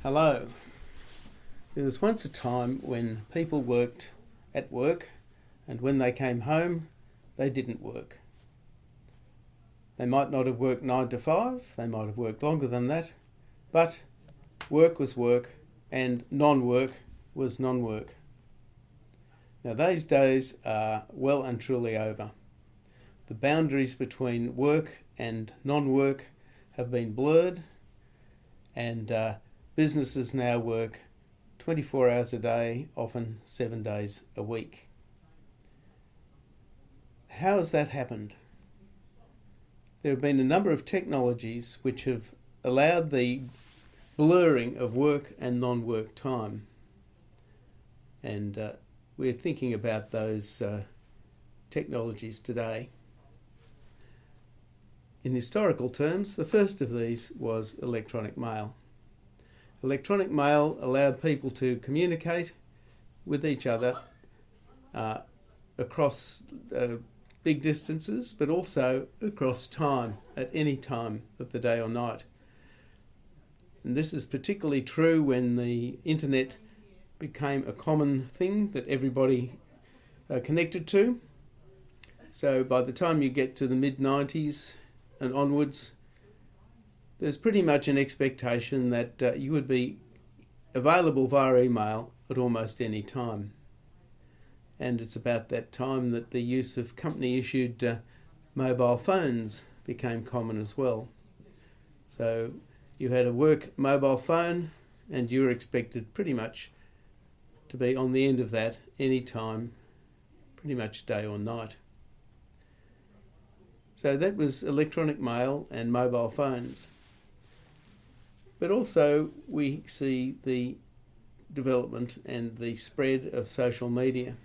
Hello. There was once a time when people worked at work, and when they came home, they didn't work. They might not have worked 9 to 5, they might have worked longer than that, but work was work and non-work was non-work. Now those days are well and truly over. The boundaries between work and non-work have been blurred, and businesses now work 24 hours a day, often 7 days a week. How has that happened? There have been a number of technologies which have allowed the blurring of work and non-work time. And we're thinking about those technologies today. In historical terms, the first of these was electronic mail. Electronic mail allowed people to communicate with each other across big distances, but also across time, at any time of the day or night. And this is particularly true when the internet became a common thing that everybody connected to. So by the time you get to the mid-90s and onwards, there's pretty much an expectation that you would be available via email at almost any time. And it's about that time that the use of company-issued mobile phones became common as well. So you had a work mobile phone and you were expected pretty much to be on the end of that any time, pretty much day or night. So that was electronic mail and mobile phones. But also we see the development and the spread of social media.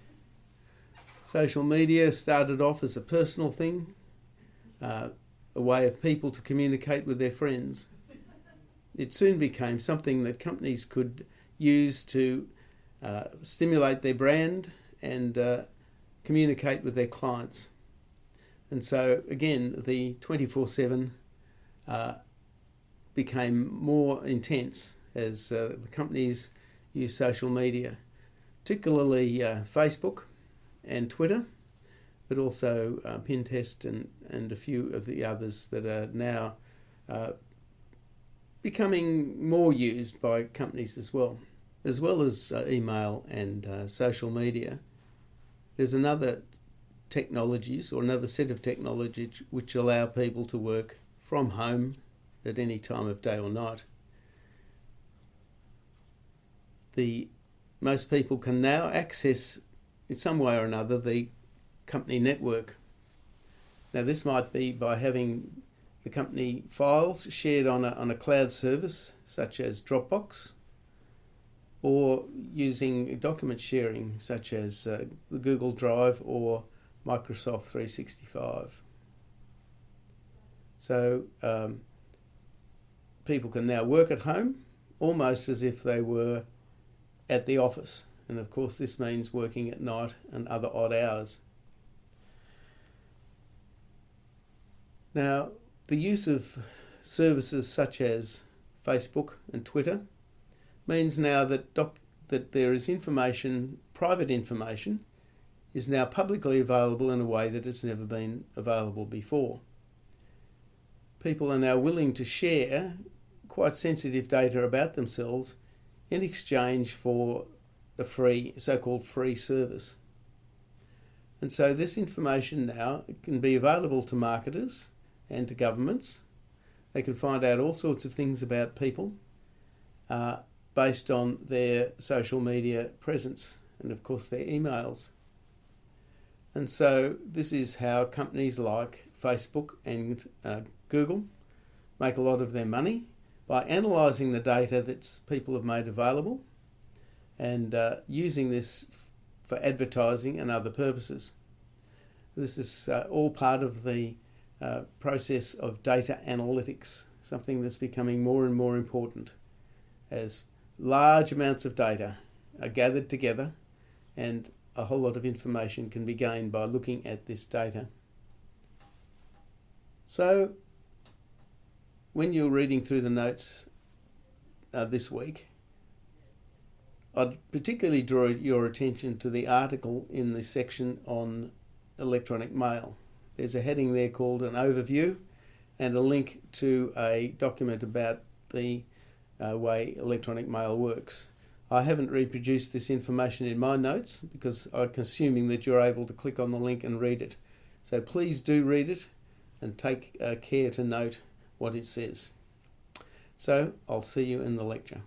Social media started off as a personal thing, a way of people to communicate with their friends. It soon became something that companies could use to stimulate their brand and communicate with their clients. And so again, the 24/7 became more intense as the companies use social media, particularly Facebook and Twitter, but also Pinterest and a few of the others that are now becoming more used by companies as well as email and social media. There's another technologies or another set of technologies which allow people to work from home at any time of day or night. Most people can now access in some way or another the company network. Now this might be by having the company files shared on a cloud service such as Dropbox, or using document sharing such as the Google Drive or Microsoft 365. So people can now work at home almost as if they were at the office. And of course this means working at night and other odd hours. Now the use of services such as Facebook and Twitter means now that there is information, private information, is now publicly available in a way that it's never been available before. People are now willing to share quite sensitive data about themselves in exchange for a so-called free service. And so this information now can be available to marketers and to governments. They can find out all sorts of things about people based on their social media presence and of course their emails. And so this is how companies like Facebook and Google make a lot of their money, by analysing the data that people have made available and using this for advertising and other purposes. This is all part of the process of data analytics, something that's becoming more and more important as large amounts of data are gathered together and a whole lot of information can be gained by looking at this data. So when you're reading through the notes this week, I'd particularly draw your attention to the article in the section on electronic mail. There's a heading there called an overview and a link to a document about the way electronic mail works. I haven't reproduced this information in my notes because I'm assuming that you're able to click on the link and read it. So please do read it and take care to note what it says. So I'll see you in the lecture.